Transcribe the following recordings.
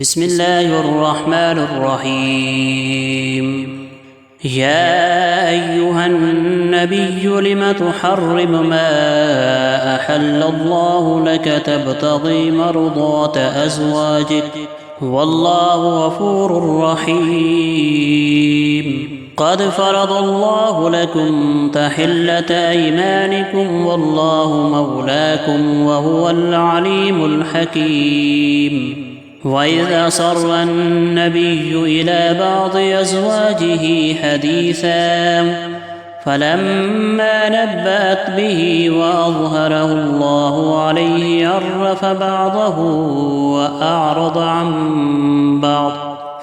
بسم الله الرحمن الرحيم. يا أيها النبي لم تحرم ما أحل الله لك تبتغي مرضات أزواجك والله غفور رحيم. قد فرض الله لكم تحلة أيمانكم والله مولاكم وهو العليم الحكيم. وإذ أسر النبي إلى بعض أزواجه حديثا فلما نبأت به وأظهره الله عليه عرف بعضه وأعرض عن بعض.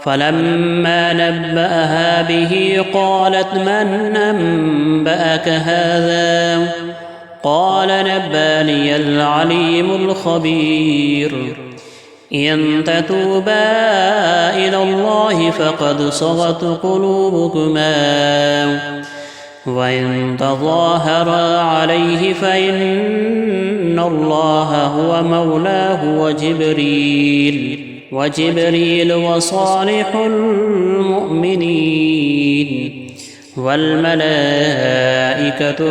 فلما نبأها به قالت من أنبأك هذا؟ قال نبأني العليم الخبير. إن تتوبا إلى الله فقد صغت قلوبكما وإن تظاهرا عليه فإن الله هو مولاه وجبريل وصالح المؤمنين والملائكة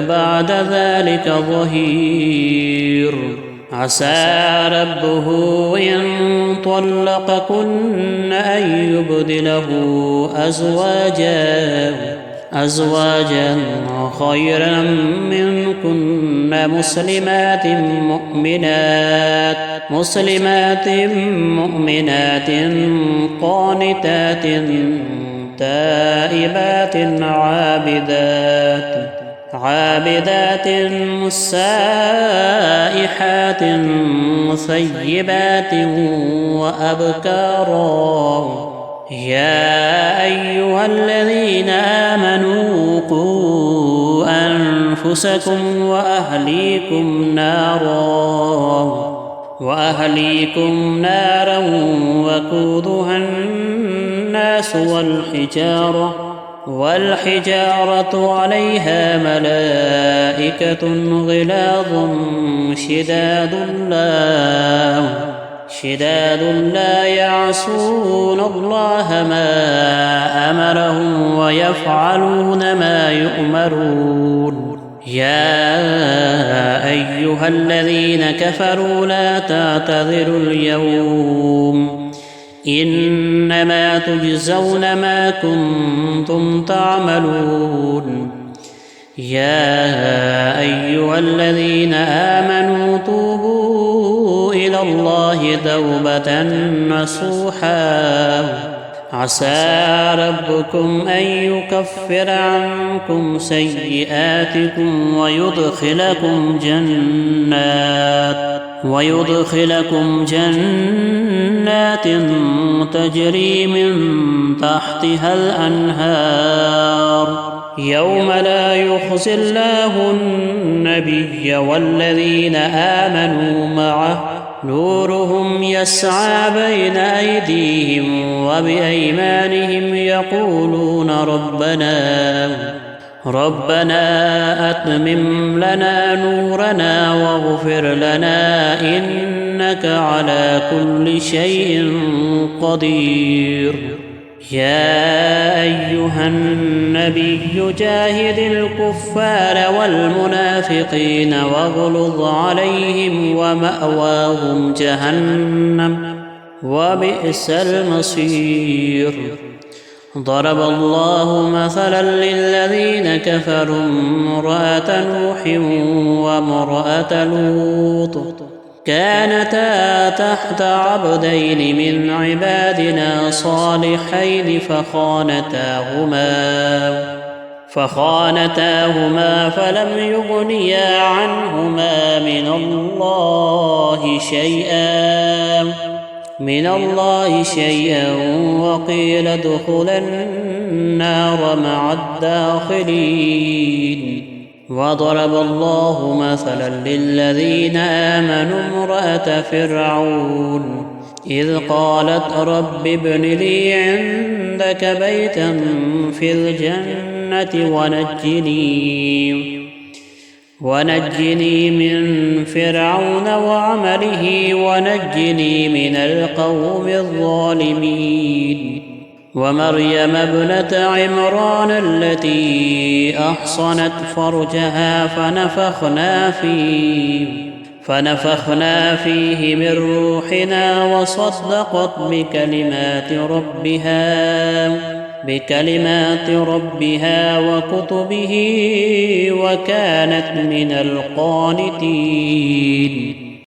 بعد ذلك ظهير. عسى ربه إن طلقكن أن يبدله أزواجا خيرا منكن مسلمات مؤمنات قانتات تائبات عابدات سائحات ثيبات وأبكارا. يا أيها الذين آمنوا قوا أنفسكم وأهليكم نارا وقودها الناس والحجارة عليها ملائكة غلاظ شداد لا يعصون الله ما أمرهم ويفعلون ما يؤمرون. يا أيها الذين كفروا لا تعتذروا اليوم إنما تجزون ما كنتم تعملون. يا أيها الذين آمنوا توبوا إلى الله توبة نصوحا عسى ربكم أن يكفر عنكم سيئاتكم ويدخلكم جنات تجري من تحتها الأنهار يوم لا يخزي الله النبي والذين آمنوا معه نورهم يسعى بين أيديهم وبأيمانهم يقولون ربنا أتمم لنا نورنا واغفر لنا إنك على كل شيء قدير. يا أيها النبي جاهد الكفار والمنافقين واغلظ عليهم ومأواهم جهنم وبئس المصير. ضرب الله مثلا للذين كفروا امرأة نوح وامرأة لوط كانتا تحت عبدين من عبادنا صالحين فخانتاهما فلم يغنيا عنهما من الله شيئا وقيل ادخلا النار مع الداخلين. وضرب الله مثلا للذين آمنوا امرأة فرعون إذ قالت رب ابن لي عندك بيتا في الجنة ونجني من فرعون وعمله ونجني من القوم الظالمين. ومريم ابنة عمران التي أحصنت فرجها فنفخنا فيه من روحنا وصدقت بكلمات ربها وكتبه وكانت من القانتين.